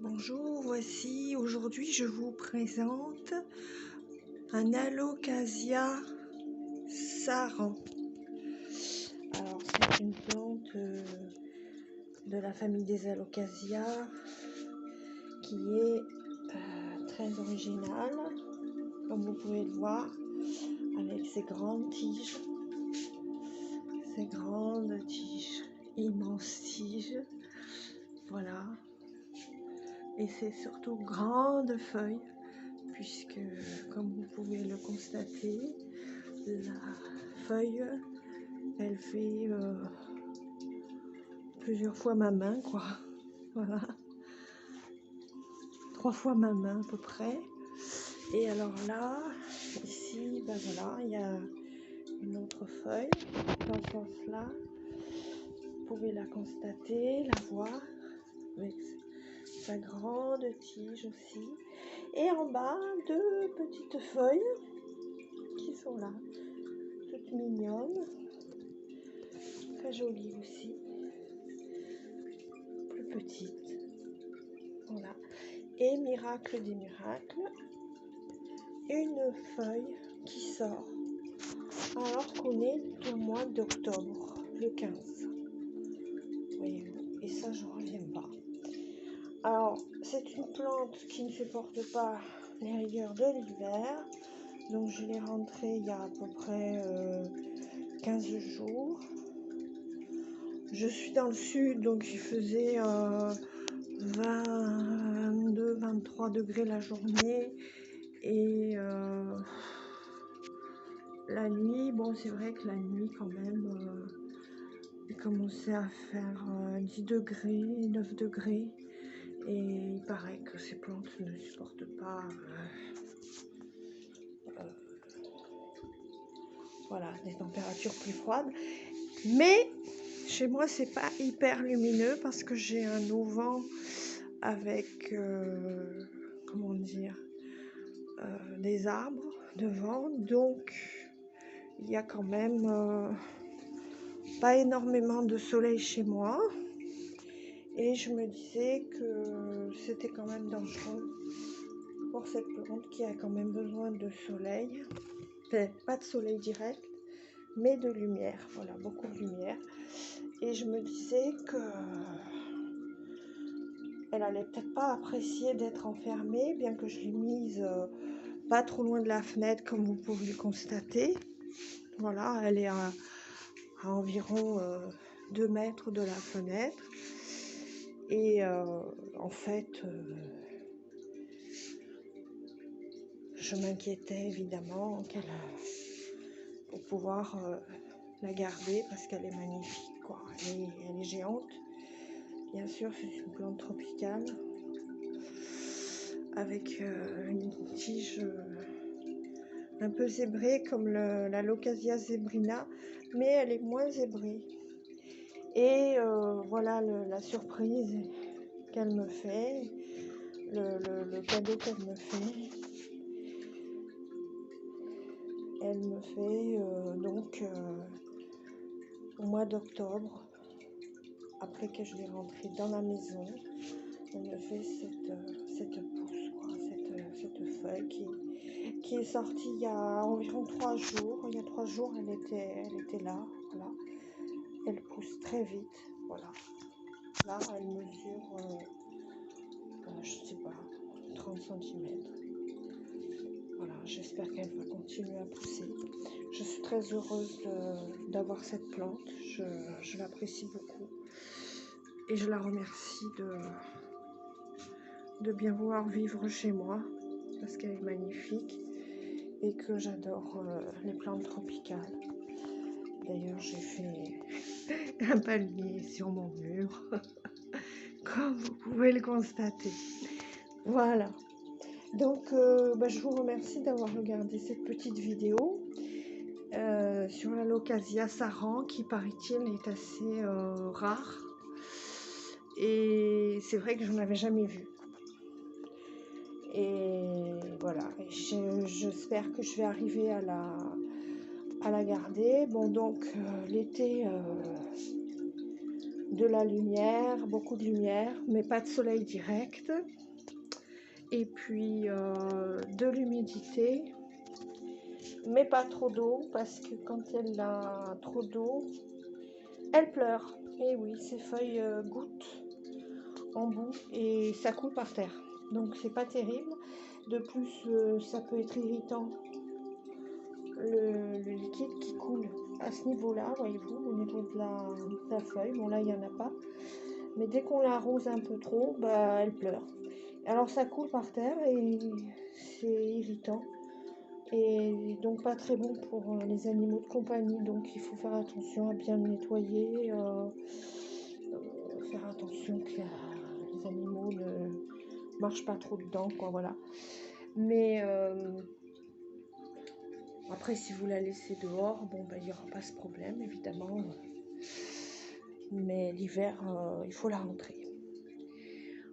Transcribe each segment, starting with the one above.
Bonjour, voici aujourd'hui je vous présente un Alocasia saran. Alors c'est une plante de la famille des Alocasias qui est très originale, comme vous pouvez le voir, avec ses grandes tiges, immenses tiges, voilà. Et c'est surtout grandes feuilles, puisque comme vous pouvez le constater, la feuille elle fait plusieurs fois ma main, quoi. Voilà, 3 fois ma main à peu près. Et alors là, ici, ben voilà, il y a une autre feuille dans ce sens là, vous pouvez la constater, la voir avec sa grande tige aussi. Et en bas, 2 petites feuilles qui sont là, toutes mignonnes, très jolies aussi, plus petites. Voilà. Et miracle des miracles, une feuille qui sort alors qu'on est au mois d'octobre, le 15. Voyez-vous, et ça, je ne reviens pas. Alors, c'est une plante qui ne supporte pas les rigueurs de l'hiver. Donc, je l'ai rentrée il y a à peu près 15 jours. Je suis dans le sud, donc il faisait 22-23 degrés la journée. Et la nuit, bon, c'est vrai que la nuit, quand même, il commençait à faire 10 degrés, 9 degrés. Et il paraît que ces plantes ne supportent pas voilà, des températures plus froides. Mais chez moi, c'est pas hyper lumineux parce que j'ai un auvent avec, comment dire, des arbres devant. Donc, il y a quand même pas énormément de soleil chez moi. Et je me disais que c'était quand même dangereux pour cette plante qui a quand même besoin de soleil. Enfin, pas de soleil direct, mais de lumière. Voilà, beaucoup de lumière. Et je me disais que elle allait peut-être pas apprécier d'être enfermée, bien que je l'ai mise pas trop loin de la fenêtre, comme vous pouvez le constater. Voilà, elle est à environ 2 mètres de la fenêtre. Et en fait, je m'inquiétais évidemment pour pouvoir la garder parce qu'elle est magnifique, quoi. Elle est géante. Bien sûr, c'est une plante tropicale avec une tige un peu zébrée comme la Locasia zebrina, mais elle est moins zébrée. Et voilà la surprise qu'elle me fait, le cadeau qu'elle me fait. Elle me fait donc au mois d'octobre, après que je l'ai rentrée dans la maison, elle me fait cette pousse, quoi, cette feuille qui est sortie il y a environ 3 jours. Il y a 3 jours, elle était là, voilà. Elle pousse très vite, voilà. Là, elle mesure, je sais pas, 30 cm. Voilà, j'espère qu'elle va continuer à pousser. Je suis très heureuse d'avoir cette plante, je l'apprécie beaucoup. Et je la remercie de bien vouloir vivre chez moi, parce qu'elle est magnifique et que j'adore les plantes tropicales. D'ailleurs, j'ai fait un palmier sur mon mur, comme vous pouvez le constater. Voilà. Donc, je vous remercie d'avoir regardé cette petite vidéo sur la Locasia saran, qui, paraît-il, est assez rare. Et c'est vrai que je n'en avais jamais vu. Et voilà, j'espère que je vais arriver à la garder. Bon, donc l'été de la lumière, beaucoup de lumière, mais pas de soleil direct. Et puis de l'humidité, mais pas trop d'eau, parce que quand elle a trop d'eau, elle pleure. Et oui, ses feuilles goûtent en bout et ça coule par terre. Donc c'est pas terrible. De plus, ça peut être irritant, le liquide qui coule à ce niveau-là, voyez-vous, au niveau de la feuille. Bon, là, il n'y en a pas. Mais dès qu'on l'arrose un peu trop, bah, elle pleure. Alors ça coule par terre et c'est irritant. Et donc pas très bon pour les animaux de compagnie. Donc il faut faire attention à bien le nettoyer. Faire attention que les animaux ne marchent pas trop dedans, quoi, voilà. Mais après, si vous la laissez dehors, bon, ben, il n'y aura pas ce problème, évidemment. Mais l'hiver, il faut la rentrer.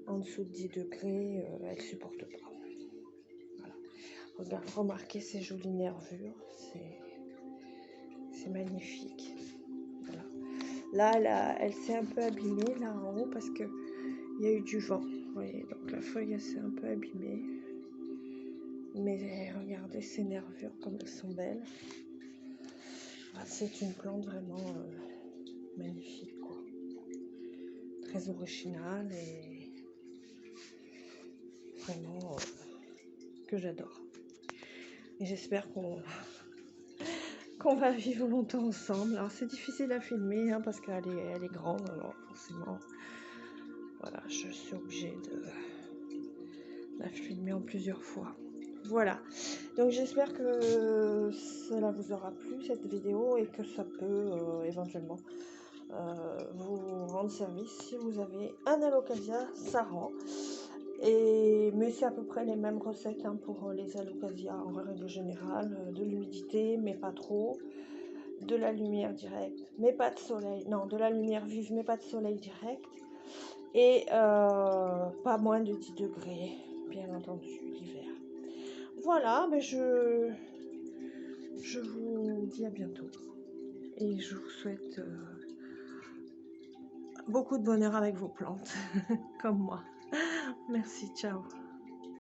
En dessous de 10 degrés, elle ne supporte pas. Voilà. Remarquez ces jolies nervures, c'est magnifique. Voilà. Là, elle s'est un peu abîmée, là en haut, parce qu'il y a eu du vent. Vous voyez, donc la feuille, elle s'est un peu abîmée. Mais regardez ces nervures, comme elles sont belles. Ah, c'est une plante vraiment magnifique, quoi. Très originale et vraiment que j'adore. Et j'espère qu'on va vivre longtemps ensemble. Alors c'est difficile à filmer hein, parce qu'elle est grande, alors forcément, voilà, je suis obligée de la filmer en plusieurs fois. Voilà, donc j'espère que cela vous aura plu cette vidéo et que ça peut éventuellement vous rendre service si vous avez un alocasia, ça rend. Mais c'est à peu près les mêmes recettes hein, pour les alocasias en règle générale, de l'humidité mais pas trop, de la lumière directe mais pas de soleil, non, de la lumière vive mais pas de soleil direct, et pas moins de 10 degrés bien entendu l'hiver. Voilà, mais je vous dis à bientôt et je vous souhaite beaucoup de bonheur avec vos plantes comme moi. Merci, ciao.